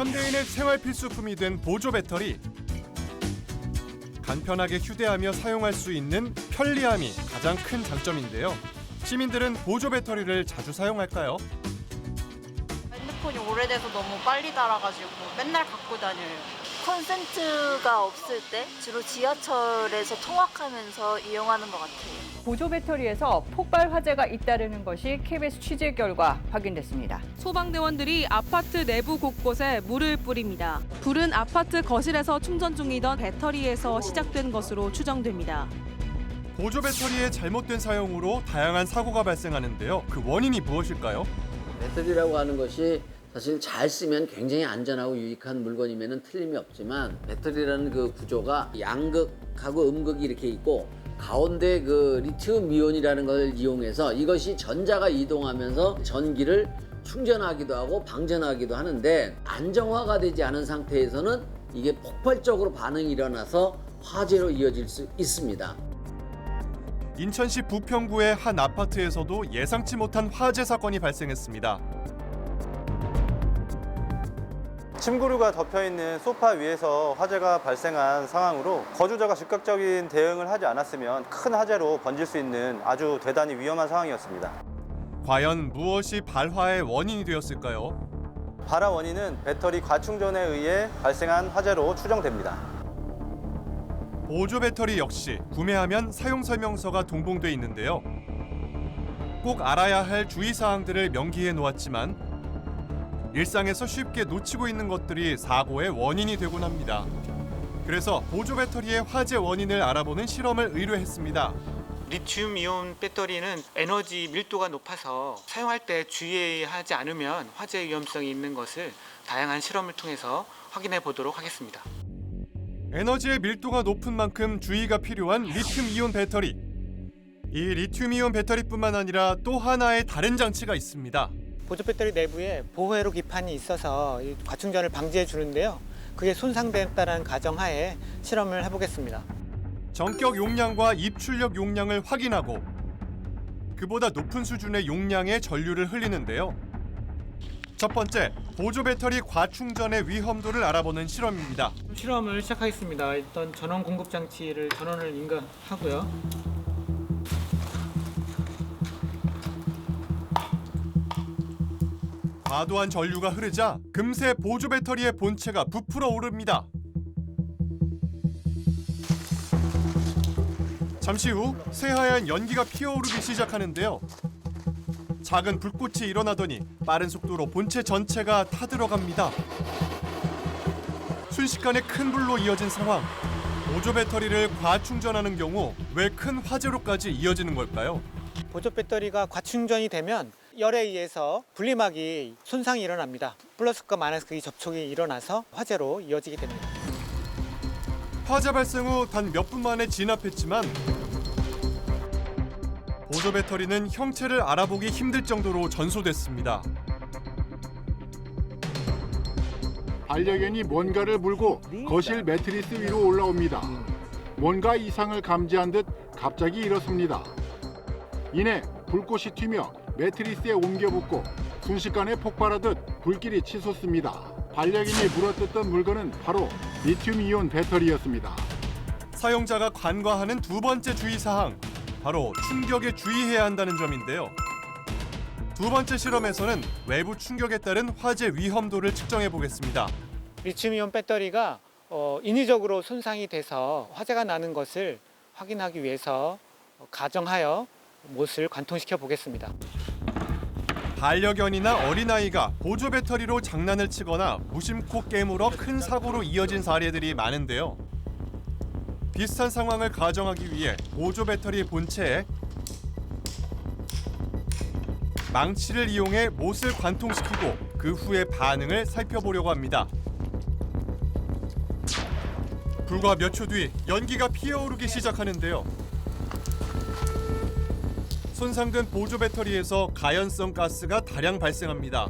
현대인의 생활 필수품이 된 보조 배터리. 간편하게 휴대하며 사용할 수 있는 편리함이 가장 큰 장점인데요. 시민들은 보조 배터리를 자주 사용할까요? 핸드폰이 오래돼서 너무 빨리 닳아가지고 맨날 갖고 다녀요. 콘센트가 없을 때 주로 지하철에서 통학하면서 이용하는 것 같아요. 보조 배터리에서 폭발 화재가 잇따르는 것이 KBS 취재 결과 확인됐습니다. 소방대원들이 아파트 내부 곳곳에 물을 뿌립니다. 불은 아파트 거실에서 충전 중이던 배터리에서 시작된 것으로 추정됩니다. 보조 배터리의 잘못된 사용으로 다양한 사고가 발생하는데요. 그 원인이 무엇일까요? 배터리라고 하는 것이 사실 잘 쓰면 굉장히 안전하고 유익한 물건임에는 틀림이 없지만 배터리라는 그 구조가 양극하고 음극이 이렇게 있고 가운데 그 리튬 이온이라는 걸 이용해서 이것이 전자가 이동하면서 전기를 충전하기도 하고 방전하기도 하는데 안정화가 되지 않은 상태에서는 이게 폭발적으로 반응이 일어나서 화재로 이어질 수 있습니다. 인천시 부평구의 한 아파트에서도 예상치 못한 화재 사건이 발생했습니다. 침구류가 덮여있는 소파 위에서 화재가 발생한 상황으로 거주자가 즉각적인 대응을 하지 않았으면 큰 화재로 번질 수 있는 아주 대단히 위험한 상황이었습니다. 과연 무엇이 발화의 원인이 되었을까요? 발화 원인은 배터리 과충전에 의해 발생한 화재로 추정됩니다. 보조 배터리 역시 구매하면 사용 설명서가 동봉돼 있는데요. 꼭 알아야 할 주의사항들을 명기해 놓았지만 일상에서 쉽게 놓치고 있는 것들이 사고의 원인이 되곤 합니다. 그래서 보조 배터리의 화재 원인을 알아보는 실험을 의뢰했습니다. 리튬이온 배터리는 에너지 밀도가 높아서 사용할 때 주의하지 않으면 화재 위험성이 있는 것을 다양한 실험을 통해서 확인해 보도록 하겠습니다. 에너지의 밀도가 높은 만큼 주의가 필요한 리튬이온 배터리. 이 리튬이온 배터리뿐만 아니라 또 하나의 다른 장치가 있습니다. 보조 배터리 내부에 보호회로 기판이 있어서 과충전을 방지해 주는데요. 그게 손상됐다는 가정하에 실험을 해보겠습니다. 전격 용량과 입출력 용량을 확인하고 그보다 높은 수준의 용량의 전류를 흘리는데요. 첫 번째, 보조 배터리 과충전의 위험도를 알아보는 실험입니다. 실험을 시작하겠습니다. 일단 전원 공급 장치를 전원을 인가하고요. 과도한 전류가 흐르자 금세 보조 배터리의 본체가 부풀어 오릅니다. 잠시 후 새하얀 연기가 피어오르기 시작하는데요. 작은 불꽃이 일어나더니 빠른 속도로 본체 전체가 타들어갑니다. 순식간에 큰 불로 이어진 상황. 보조 배터리를 과충전하는 경우 왜 큰 화재로까지 이어지는 걸까요? 보조 배터리가 과충전이 되면 열에 의해서 분리막이 손상이 일어납니다. 플러스과 마이너스의 접촉이 일어나서 화재로 이어지게 됩니다. 화재 발생 후 단 몇 분 만에 진압했지만 보조 배터리는 형체를 알아보기 힘들 정도로 전소됐습니다. 반려견이 뭔가를 물고 거실 매트리스 위로 올라옵니다. 뭔가 이상을 감지한 듯 갑자기 일어섭니다. 이내 불꽃이 튀며 매트리스에 옮겨붙고 순식간에 폭발하듯 불길이 치솟습니다. 반려견이 물어뜯던 물건은 바로 리튬이온 배터리였습니다. 사용자가 간과하는 두 번째 주의사항, 바로 충격에 주의해야 한다는 점인데요. 두 번째 실험에서는 외부 충격에 따른 화재 위험도를 측정해 보겠습니다. 리튬이온 배터리가 인위적으로 손상이 돼서 화재가 나는 것을 확인하기 위해서 가정하여 못을 관통시켜 보겠습니다. 반려견이나 어린아이가 보조 배터리로 장난을 치거나 무심코 깨물어 큰 사고로 이어진 사례들이 많은데요. 비슷한 상황을 가정하기 위해 보조 배터리 본체에 망치를 이용해 못을 관통시키고 그 후의 반응을 살펴보려고 합니다. 불과 몇 초 뒤 연기가 피어오르기 시작하는데요. 손상된 보조 배터리에서 가연성 가스가 다량 발생합니다.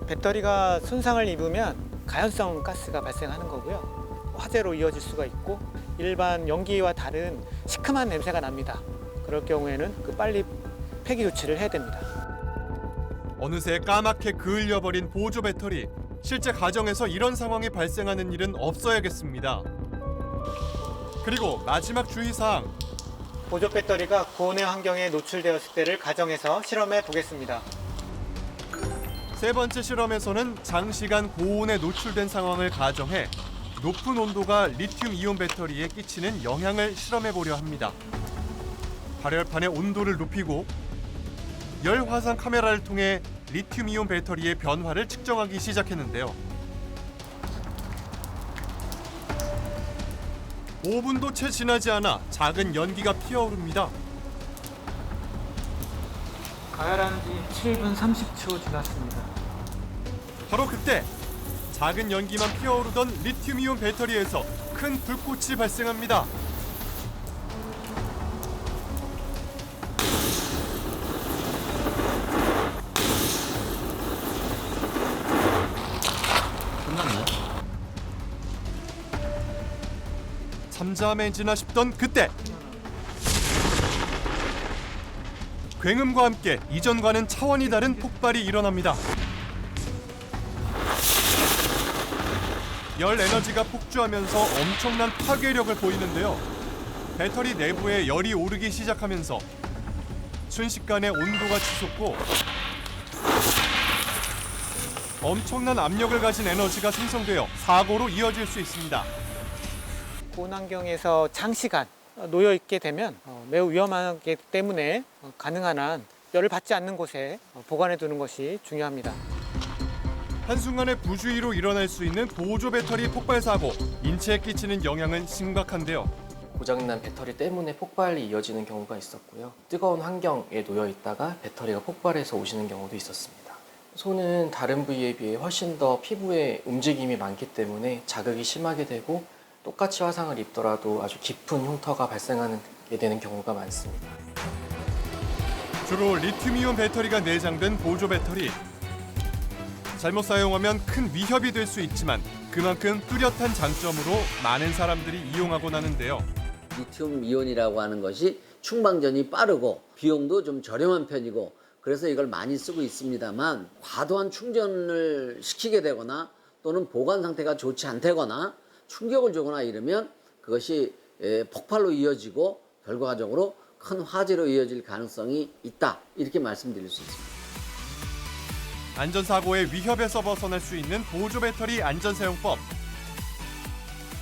배터리가 손상을 입으면 가연성 가스가 발생하는 거고요. 화재로 이어질 수가 있고 일반 연기와 다른 시큼한 냄새가 납니다. 그럴 경우에는 빨리 폐기 조치를 해야 됩니다. 어느새 까맣게 그을려버린 보조 배터리. 실제 가정에서 이런 상황이 발생하는 일은 없어야겠습니다. 그리고 마지막 주의사항. 보조 배터리가 고온의 환경에 노출되었을 때를 가정에서 실험해 보겠습니다. 세 번째 실험에서는 장시간 고온에 노출된 상황을 가정해 높은 온도가 리튬 이온 배터리에 끼치는 영향을 실험해 보려 합니다. 발열판의 온도를 높이고 열 화상 카메라를 통해 리튬 이온 배터리의 변화를 측정하기 시작했는데요. 5분도 채 지나지 않아 작은 연기가 피어오릅니다. 가열한 지 7분 30초 지났습니다. 바로 그때 작은 연기만 피어오르던 리튬이온 배터리에서 큰 불꽃이 발생합니다. 끝났나요? 잠잠해지나 싶던 그때 굉음과 함께 이전과는 차원이 다른 폭발이 일어납니다. 열 에너지가 폭주하면서 엄청난 파괴력을 보이는데요. 배터리 내부에 열이 오르기 시작하면서 순식간에 온도가 치솟고 엄청난 압력을 가진 에너지가 생성되어 사고로 이어질 수 있습니다. 고온 환경에서 장시간 놓여 있게 되면 매우 위험하기 때문에 가능한 한 열을 받지 않는 곳에 보관해 두는 것이 중요합니다. 한순간의 부주의로 일어날 수 있는 보조 배터리 폭발 사고, 인체에 끼치는 영향은 심각한데요. 고장난 배터리 때문에 폭발이 이어지는 경우가 있었고요. 뜨거운 환경에 놓여 있다가 배터리가 폭발해서 오시는 경우도 있었습니다. 손은 다른 부위에 비해 훨씬 더 피부에 움직임이 많기 때문에 자극이 심하게 되고 똑같이 화상을 입더라도 아주 깊은 흉터가 발생하게 되는 경우가 많습니다. 주로 리튬이온 배터리가 내장된 보조 배터리. 잘못 사용하면 큰 위협이 될 수 있지만 그만큼 뚜렷한 장점으로 많은 사람들이 이용하곤 하는데요. 리튬 이온이라고 하는 것이 충방전이 빠르고 비용도 좀 저렴한 편이고 그래서 이걸 많이 쓰고 있습니다만 과도한 충전을 시키게 되거나 또는 보관 상태가 좋지 않다거나 충격을 주거나 이러면 그것이 폭발로 이어지고 결과적으로 큰 화재로 이어질 가능성이 있다. 이렇게 말씀드릴 수 있습니다. 안전사고의 위협에서 벗어날 수 있는 보조 배터리 안전사용법.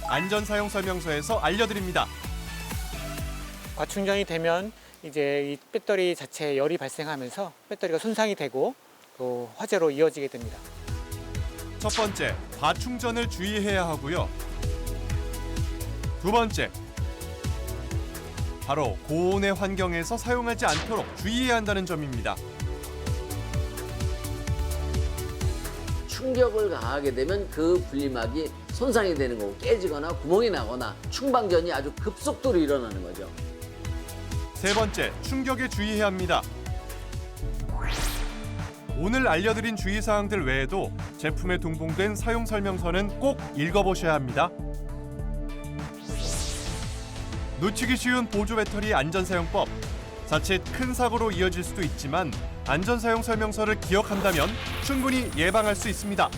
안전사용 설명서에서 알려드립니다. 과충전이 되면 이제 이 배터리 자체에 열이 발생하면서 배터리가 손상이 되고 또 화재로 이어지게 됩니다. 첫 번째, 과충전을 주의해야 하고요. 두 번째, 바로 고온의 환경에서 사용하지 않도록 주의해야 한다는 점입니다. 충격을 가하게 되면 그 분리막이 손상이 되는 거고 깨지거나 구멍이 나거나 충방전이 아주 급속도로 일어나는 거죠. 세 번째, 충격에 주의해야 합니다. 오늘 알려드린 주의사항들 외에도 제품에 동봉된 사용 설명서는 꼭 읽어보셔야 합니다. 놓치기 쉬운 보조 배터리 안전사용법. 자칫 큰 사고로 이어질 수도 있지만 안전사용 설명서를 기억한다면 충분히 예방할 수 있습니다.